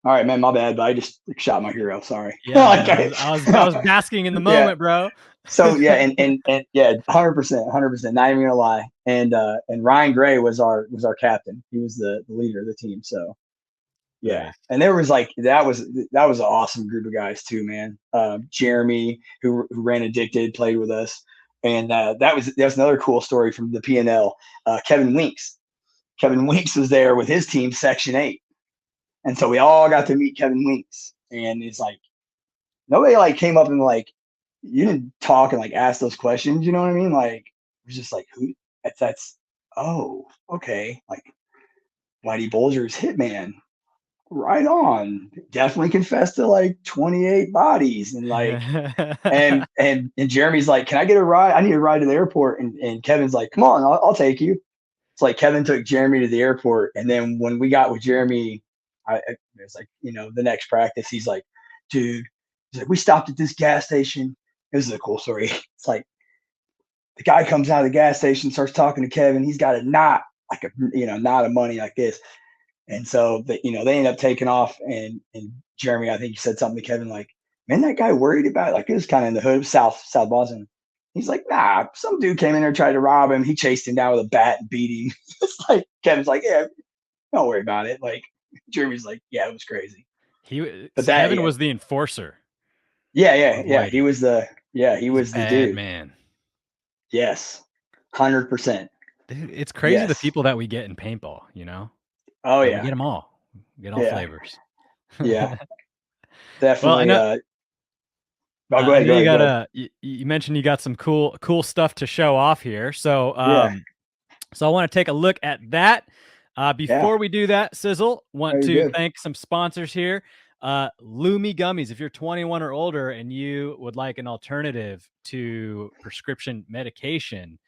all right, man, my bad, but I just shot my hero. Sorry. Yeah, man. I was basking in the Yeah. moment, bro. So yeah, and yeah, 100%, 100%. Not even gonna lie. And Ryan Gray was our captain. He was the leader of the team. So yeah, Nice. and there was like that was an awesome group of guys too, man. Jeremy, who ran Addicted, played with us, and that was another cool story from the P&L. Kevin Winks, Kevin Winks was there with his team, Section 8. And so we all got to meet Kevin Winks. And it's like, nobody like came up and like, you didn't talk and like ask those questions. You know what I mean? Like, it was just like, who? That's oh, okay. Like, Whitey Bulger's Hitman. Right on. Definitely confessed to like 28 bodies. And like, and Jeremy's like, can I get a ride? I need a ride to the airport. And Kevin's like, come on, I'll take you. It's like Kevin took Jeremy to the airport. And then when we got with Jeremy, it was like, the next practice, he's like, dude, he's like, we stopped at this gas station. This is a cool story. It's like the guy comes out of the gas station, starts talking to Kevin. He's got a knot, like a, knot of money like this. And so they end up taking off. And Jeremy, I think he said something to Kevin like, man, that guy worried about it. Like it was kind of in the hood of South Boston. He's like, nah, some dude came in there, tried to rob him. He chased him down with a bat and beat him. It's like, Kevin's like, yeah, don't worry about it. Like Jeremy's like, yeah, it was crazy. Kevin was the enforcer. Yeah. He was the dude. Man. Yes. 100%. Dude, it's crazy the people that we get in paintball, Oh yeah. We get them all. We get all flavors. Yeah. Definitely. Well, go ahead. You mentioned you got some cool stuff to show off here. So, so I want to take a look at that. Before we do that, Sizzle, want to thank some sponsors here. Lumi Gummies. If you're 21 or older and you would like an alternative to prescription medication,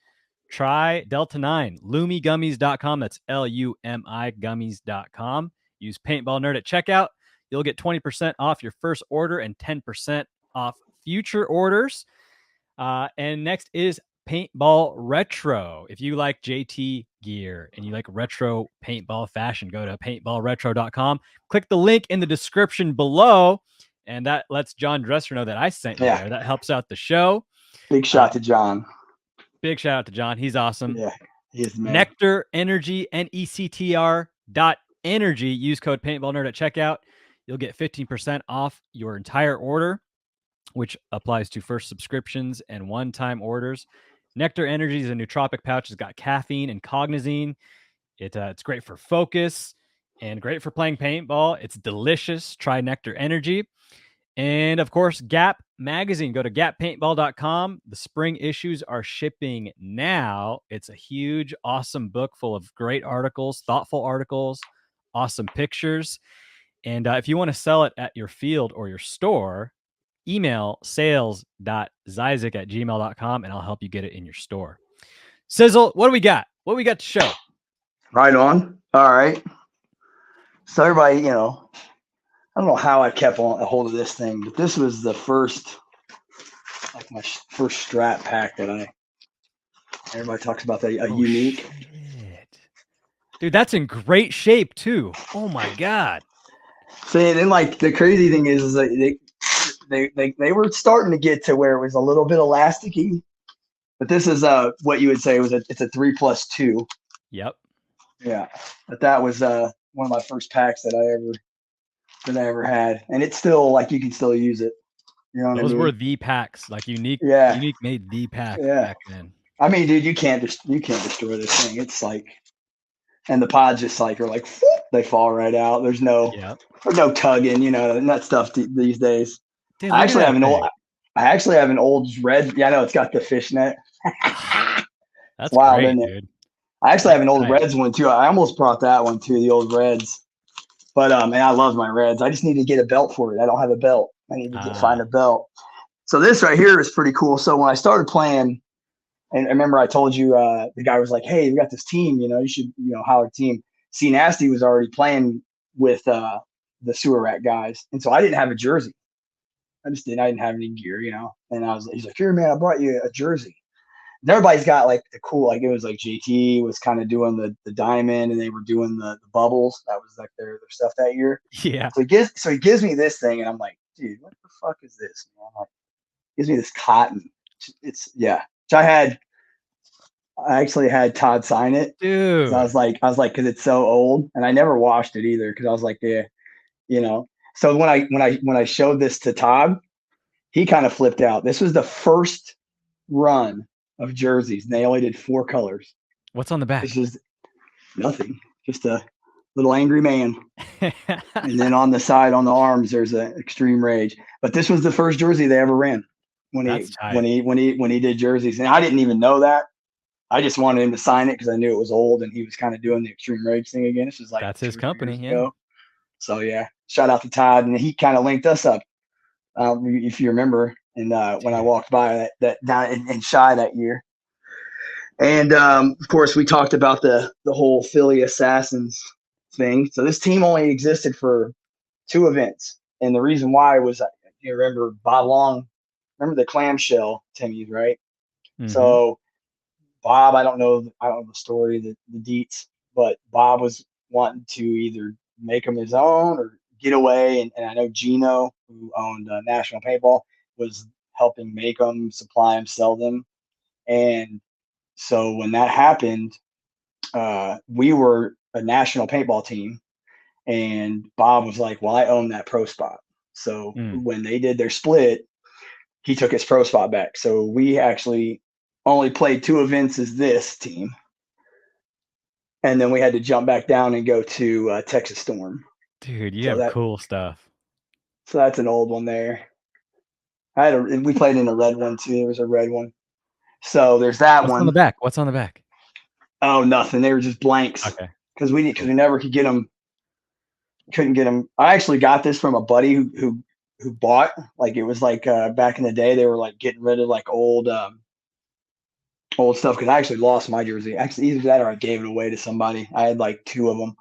try Delta 9. LumiGummies.com. That's LUMI Gummies.com. Use Paintball Nerd at checkout. You'll get 20% off your first order and 10% off future orders. And next is Paintball Retro. If you like JT gear and you like retro paintball fashion, go to paintballretro.com. Click the link in the description below, and that lets John Dresser know that I sent you there. That helps out the show. Big shout to John. Big shout out to John. He's awesome. Yeah, he's the man. Nectar Energy, NECTR.energy. Use code PaintballNerd at checkout. You'll get 15% off your entire order, which applies to first subscriptions and one-time orders. Nectar Energy is a nootropic pouch. It's got caffeine and cognizine. It's great for focus and great for playing paintball. It's delicious. Try Nectar Energy. And, of course, Gap Magazine. Go to gappaintball.com. The spring issues are shipping now. It's a huge, awesome book full of great articles, thoughtful articles, awesome pictures. And if you want to sell it at your field or your store, email sales.zyzek@gmail.com, and I'll help you get it in your store. Sizzle, what do we got? What do we got to show? Right on. All right. So everybody, I don't know how I kept on a hold of this thing, but this was the first, like my first strap pack that everybody talks about, that unique. Shit. Dude, that's in great shape too. Oh my God. See, and then like the crazy thing is like they were starting to get to where it was a little bit elasticy, but this is what you would say it's a 3+2. Yep. Yeah, but that was one of my first packs that I ever had, and it's still like you can still use it. You know what I mean? Those were the packs, like Unique. Yeah, Unique made the pack back then. I mean, dude, you can't destroy this thing. It's like, and the pods just like are like whoop, they fall right out. There's no tugging, and that stuff these days. Dude, I actually have an old red. Yeah, I know it's got the fishnet. That's wild, great, isn't it? Dude. I actually have an old Reds one too. I almost brought that one too, the old Reds. But and I love my Reds. I just need to get a belt for it. I don't have a belt. I need to find a belt. So this right here is pretty cool. So when I started playing, and I remember I told you the guy was like, "Hey, we got this team. You should holler team." C Nasty was already playing with the sewer rat guys, and so I didn't have a jersey. I didn't have any gear, And he's like, "Here, man, I brought you a jersey." And everybody's got like the cool, like it was like JT was kind of doing the diamond, and they were doing the bubbles. That was like their stuff that year. Yeah. So he gives me this thing, and I'm like, dude, what the fuck is this? And I'm like, gives me this cotton. So I actually had Todd sign it. Dude. I was like, because it's so old, and I never washed it either, because I was like, So when I showed this to Todd, he kind of flipped out. This was the first run of jerseys, and they only did 4 colors. What's on the back? Nothing, just a little angry man. And then on the side, on the arms, there's an extreme rage. But this was the first jersey they ever ran when That's he tight. when he when he when he did jerseys, and I didn't even know that. I just wanted him to sign it because I knew it was old and he was kind of doing the extreme rage thing again. This was like That's his 2 or 3 years company. Yeah. ago. So yeah, shout out to Todd, and he kind of linked us up, if you remember. And when I walked by that down in Shy that year, and of course we talked about the whole Philly Assassins thing. So this team only existed for 2 events, and the reason why was, you remember Bob Long, remember the clamshell Timmy's, right? Mm-hmm. So Bob, I don't know the story, the deets, but Bob was wanting to either make them his own or get away. And I know Gino, who owned National Paintball, was helping make them, supply them, sell them. And so when that happened, we were a national paintball team, and Bob was like, "Well, I own that pro spot." So when they did their split, he took his pro spot back. So we actually only played 2 events as this team. And then we had to jump back down and go to Texas Storm. Dude, you have cool stuff. So that's an old one there. We played in a red one too. There was a red one. So there's that one. What's on the back? What's on the back? Oh, nothing. They were just blanks. Okay. Because we never could get them. Couldn't get them. I actually got this from a buddy who bought, like, it was like back in the day they were like getting rid of like old stuff, because I actually lost my jersey. Actually, either that or I gave it away to somebody. I had like 2 of them.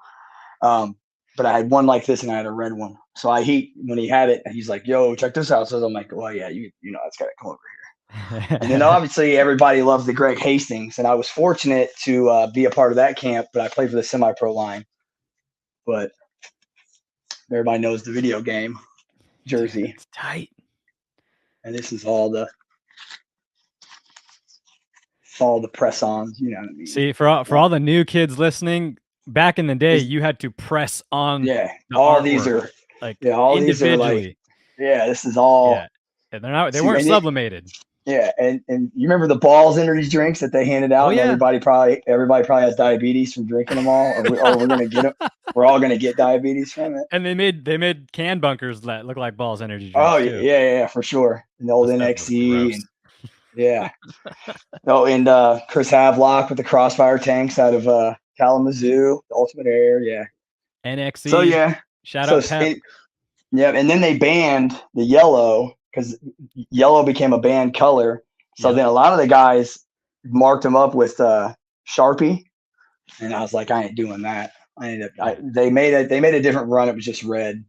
But I had one like this and I had a red one. So when he had it, he's like, "Yo, check this out." So I'm like, "Well, yeah, you know, it's got to come over here." And then obviously everybody loves the Greg Hastings, and I was fortunate to be a part of that camp, but I played for the semi-pro line. But everybody knows the video game jersey. Dude, it's tight. And this is all the press-ons, you know what I mean? See, for all the new kids listening, back in the day, you had to press on. Yeah, all artwork. These are like all individually. These are like, yeah, this is all. Yeah, and they weren't sublimated. Yeah, and you remember the Balls energy drinks that they handed out? Oh, yeah. And everybody probably has diabetes from drinking them all, or we're gonna get them. We're all gonna get diabetes from it. And they made can bunkers that look like Balls energy drinks. Oh too. yeah, for sure. And the old NXE, and yeah. Oh, and Chris Havelock with the Crossfire tanks out of Kalamazoo, the Ultimate Air, yeah. NXE. So yeah, shout out Pep. Yeah, and then they banned the yellow because yellow became a banned color. So then a lot of the guys marked them up with Sharpie, and I was like, I ain't doing that. They made a different run. It was just red.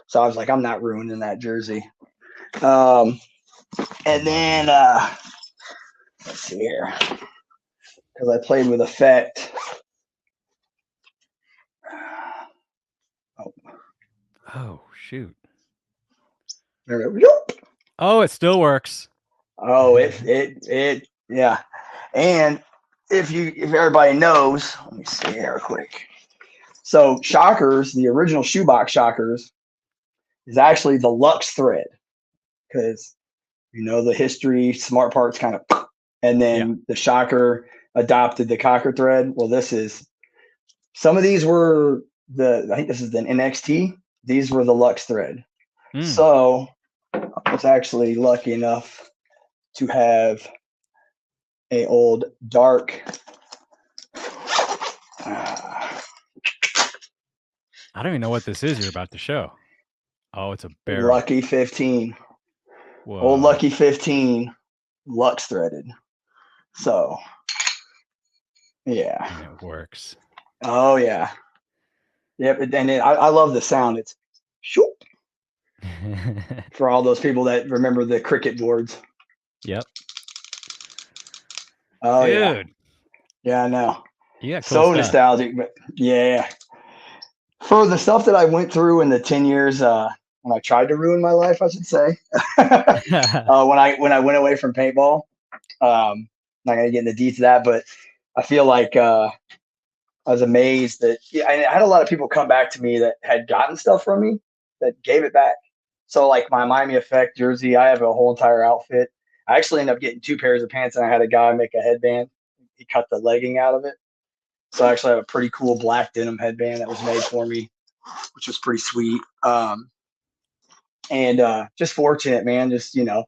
So I was like, I'm not ruining that jersey. And then let's see here, because I played with Effect. Oh shoot! Oh, it still works. Oh, it yeah. And if everybody knows, let me see here quick. So Shockers, the original shoebox Shockers, is actually the Lux thread, because the history, Smart Parts kind of, and then the Shocker adopted the Cocker thread. Well, some of these were I think this is the NXT. These were the Lux thread. So I was actually lucky enough to have a old dark. I don't even know what this is you're about to show. Oh, it's a Barro. Lucky 15. Whoa. Old Lucky 15 Lux threaded. So, yeah. And it works. Oh, yeah. Yep. And I love the sound. It's shoop. For all those people that remember the cricket boards. Yep. Oh, dude. yeah. Yeah, I know. Yeah, cool so stuff. Nostalgic, but yeah. For the stuff that I went through in the 10 years when I tried to ruin my life, I should say, when I went away from paintball, not gonna get into the details of that, but I feel like I was amazed that I had a lot of people come back to me that had gotten stuff from me that gave it back. So like my Miami Effect jersey, I have a whole entire outfit. I actually ended up getting 2 pairs of pants, and I had a guy make a headband. He cut the legging out of it. So I actually have a pretty cool black denim headband that was made for me, which was pretty sweet. And just fortunate, man. Just paintball.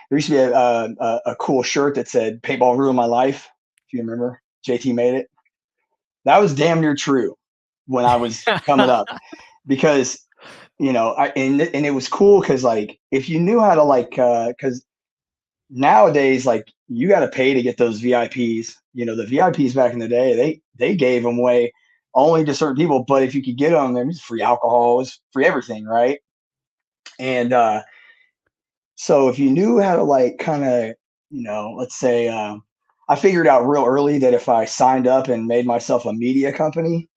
There used to be a cool shirt that said "Paintball ruined my life." If you remember, JT made it. That was damn near true when I was coming up, because and it was cool because like if you knew how to like because nowadays like you got to pay to get those VIPs. The VIPs back in the day, they gave them away only to certain people, but if you could get them, there was free alcohol, it was free everything, right? And so if you knew how to like kind of, let's say, I figured out real early that if I signed up and made myself a media company,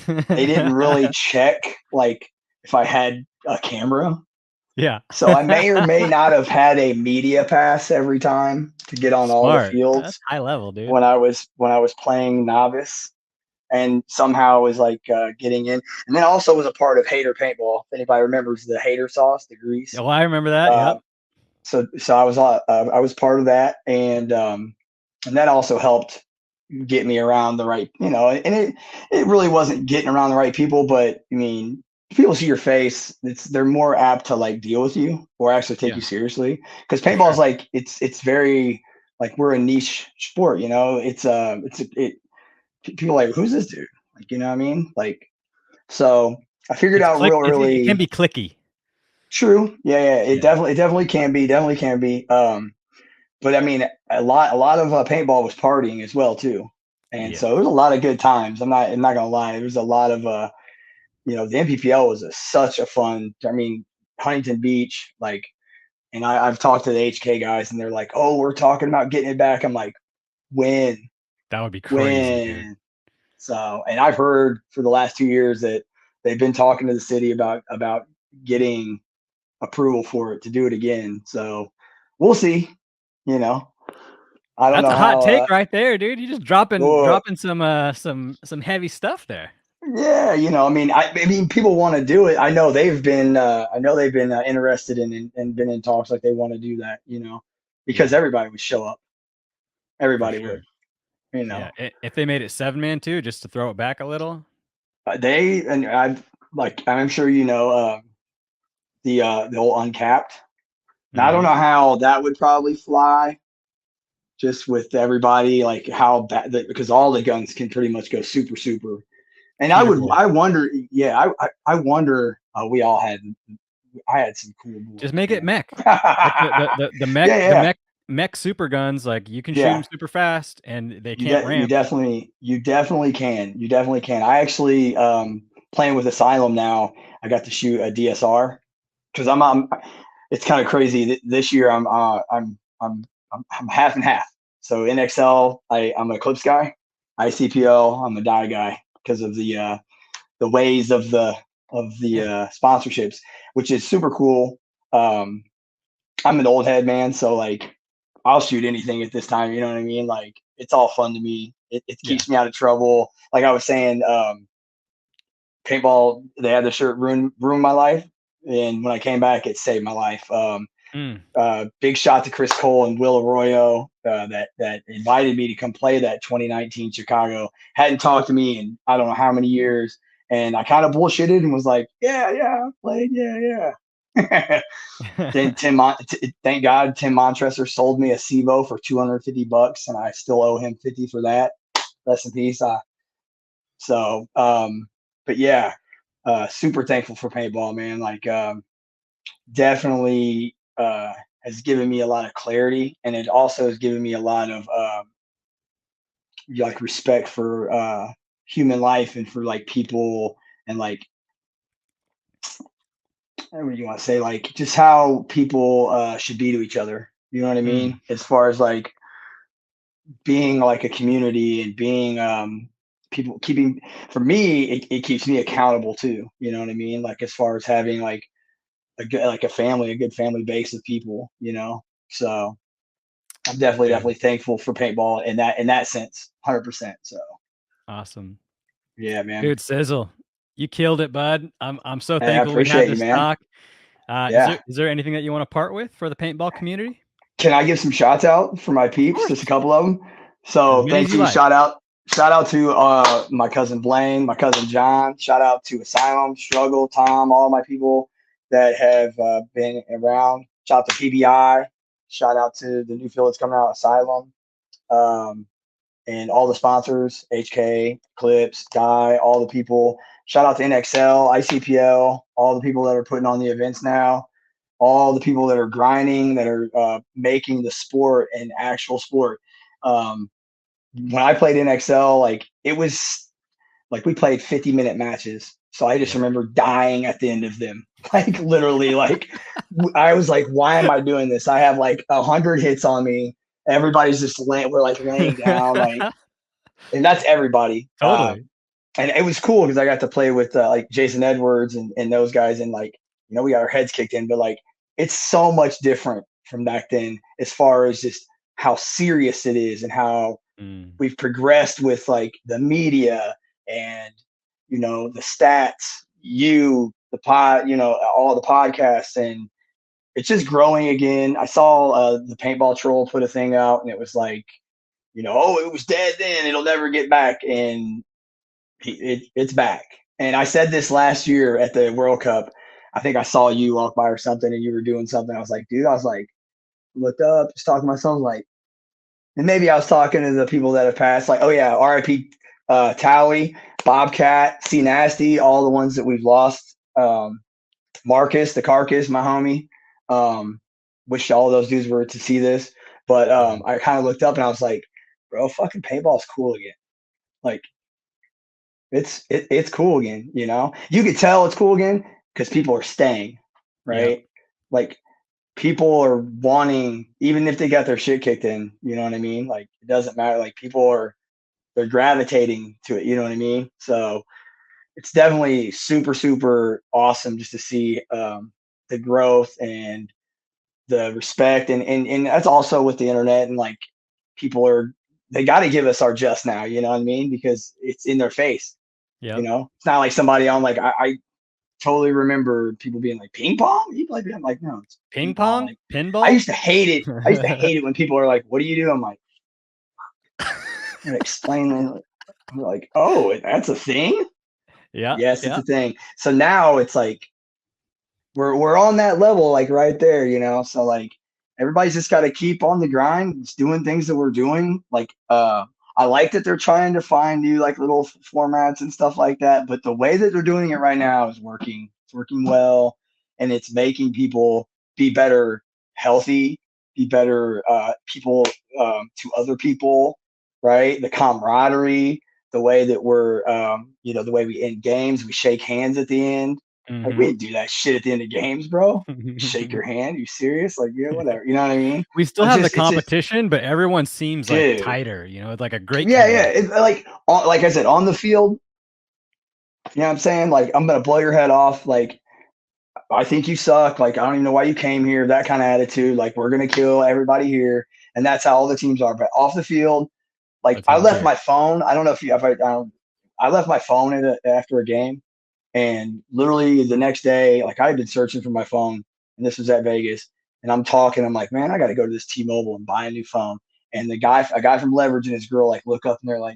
they didn't really check like if I had a camera. Yeah. So I may or may not have had a media pass every time to get on all the Smart. That's fields high level, dude. when I was playing novice, and somehow was like getting in. And then also was a part of Hater Paintball. If anybody remembers the Hater sauce, the grease. Oh, I remember that. Uh, Yep. so I was part of that, and that also helped get me around the right, and it really wasn't getting around the right people, but I mean, if people see your face, they're more apt to like deal with you or actually take Yeah. you seriously, because For paintball is sure. like it's very like we're a niche sport, it people are like, who's this dude, like, you know what I mean, like, so I figured It's out real it can early. be clicky. True, yeah, it Yeah. definitely can be, but I mean, a lot of paintball was partying as well too, and Yeah. so there was a lot of good times. I'm not gonna lie. There was a lot of the NPPL was such a fun. I mean, Huntington Beach, like, and I've talked to the HK guys, and they're like, "Oh, we're talking about getting it back." I'm like, "When, That would be crazy, dude. when?" So, and I've heard for the last 2 years that they've been talking to the city about getting approval for it to do it again. So, we'll see. You know, I don't That's know a hot how. take right there, dude. You just dropping Well, dropping some heavy stuff there. yeah, I mean, people want to do it. I know they've been interested in and been in talks, like they want to do that. Yeah, Because everybody would show up. for Everybody would. sure. You Yeah. know, If they made it 7-man too, just to throw it back a little. they and I'm sure the whole uncapped. Now I don't Mm-hmm. know how that would probably fly, just with everybody, like how bad, because all the guns can pretty much go super super. And Peterboard. I wonder, yeah, I wonder. I had some cool Just boys, make it man. mech. Like Yeah, yeah, mech super guns. Like you can shoot them yeah. super fast, and they You can't de- you ramp. definitely you definitely can. You definitely can. I actually playing with Asylum now. I got to shoot a DSR because I'm it's kind of crazy. This year I'm half and half. So NXL, I'm a clips guy. ICPO, I'm a die guy because of the ways of the Yeah. sponsorships, which is super cool. Um, I'm an old head, man, so like I'll shoot anything at this time. You know what I mean? Like it's all fun to me. It Yeah. keeps me out of trouble. Like I was saying, paintball. They had the shirt ruin my life, and when I came back, it saved my life. Mm. Big shot to Chris Cole and Will Arroyo that invited me to come play that 2019 Chicago. Hadn't talked to me in I don't know how many years, and I kind of bullshitted and was like, yeah, I played, yeah. Then thank God Tim Montresor sold me a SIVO for $250, and I still owe him 50 for that. Rest in peace. So, but yeah, super thankful for paintball, man. Like, definitely has given me a lot of clarity, and it also has given me a lot of like respect for human life and for like people, and like what do you want to say, like just how people should be to each other. You know what I Mm. mean? As far as like being like a community and being people keeping, for me it keeps me accountable too, you know what I mean, like as far as having like a good family base of people, so I'm Dude, definitely thankful for paintball in that sense, 100%. So awesome. yeah, man. Dude, Sizzle, you killed it, bud. I'm so Hey, I thankful we had appreciate you, this man. talk. Yeah, Is there anything that you want to part with for the paintball community? can I give some shots out for my Of peeps, just a course. couple of them? So many as thank you you. like. Shout out to my cousin Blaine, my cousin John. Shout out to Asylum, Struggle, Tom, all my people that have been around. Shout out to PBI. Shout out to the new field that's coming out, Asylum, um, and all the sponsors, HK, Clips, Die, all the people. Shout out to NXL, ICPL, all the people that are putting on the events now, all the people that are grinding, that are making the sport an actual sport. Um, when I played NXL, like it was like we played 50-minute matches. So I just Yep. remember dying at the end of them. Like literally, like I was like, why am I doing this? I have like 100 hits on me. Everybody's just we're like laying down, like, and that's everybody. Totally. And it was cool because I got to play with like Jason Edwards and those guys, and like we got our heads kicked in, but like it's so much different from back then as far as just how serious it is and how we've progressed with like the media and the stats, the pod, all the podcasts, and it's just growing again. I saw the paintball troll put a thing out, and it was like, oh, it was dead then, it'll never get back, and it's back. And I said this last year at the World Cup. I think I saw you walk by or something, and you were doing something. I was like, dude, I was like, looked up, just talking to myself, like, and maybe I was talking to the people that have passed, like, oh yeah, R.I.P. Towie, Bobcat, C Nasty, all the ones that we've lost. Marcus, the carcass, my homie. Wish all those dudes were to see this, but I kind of looked up and I was like, bro, fucking paintball's cool again. Like, it's cool again. You could tell it's cool again because people are staying, right? Yep. Like people are wanting, even if they got their shit kicked in, you know what I mean? Like it doesn't matter. Like they're gravitating to it, you know what I mean? So it's definitely super, super awesome just to see the growth and the respect, and that's also with the internet, and like they got to give us our just now, you know what I mean? Because it's in their face. Yep. It's not like somebody on like I totally remember people being like, ping pong? You play? I'm like, no, it's Ping ping pong. pong? Like I Pinball? used to hate it. I used to hate it when people are like, what do you do? I'm like, I'm gonna explain it. I'm like, oh, that's a thing? Yeah. Yes, it's Yeah. a thing. So now it's like we're on that level, like right there, So like everybody's just got to keep on the grind, just doing things that we're doing. Like I like that they're trying to find new like little formats and stuff like that, but the way that they're doing it right now is working. It's working well, and it's making people be better, healthy, be better people to other people, right? The camaraderie, the way that we're the way we end games, we shake hands at the end. Like we Mhm. didn't do that shit at the end of games, bro. Shake your hand. You serious? Like, yeah, whatever. You know what I mean? We still have the It's just, competition, but everyone seems like dude. tighter, it's like a great Yeah, yeah. community. It's like I said, on the field. You know what I'm saying? Like, I'm gonna blow your head off. Like, I think you suck. Like, I don't even know why you came here. That kind of attitude. Like, we're gonna kill everybody here, and that's how all the teams are. But off the field, like, That's I how it's left there. my phone. I don't know if I left my phone after a game. And literally the next day, like I had been searching for my phone, and this was at Vegas. And I'm talking, I'm like, man, I got to go to this T-Mobile and buy a new phone. And a guy from Leverage and his girl like look up and they're like,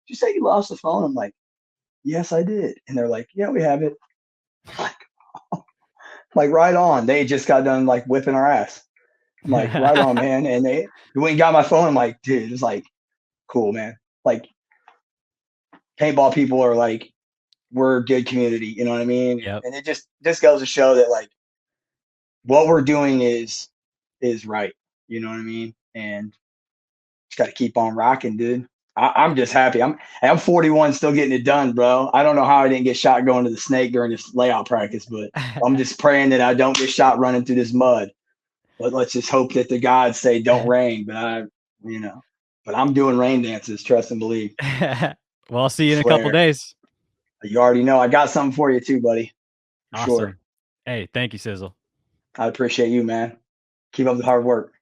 did you say you lost the phone? I'm like, yes, I did. And they're like, yeah, we have it. Like right on. They just got done like whipping our ass. I'm like, right on, man. And they went and got my phone. I'm like, dude, it's like cool, man. Like paintball people are like, we're a good community. You know what I mean? Yep. And it just goes to show that like what we're doing is right. You know what I mean? And just got to keep on rocking, dude. I'm just happy. I'm 41, still getting it done, bro. I don't know how I didn't get shot going to the snake during this layout practice, but I'm just praying that I don't get shot running through this mud. But let's just hope that the gods say don't rain. You know, but I'm doing rain dances. Trust and believe. Well, I'll see you in a couple Swear. days. You already know. I got something for you too, buddy. For sure. Awesome. Hey, thank you, Sizzle. I appreciate you, man. Keep up the hard work.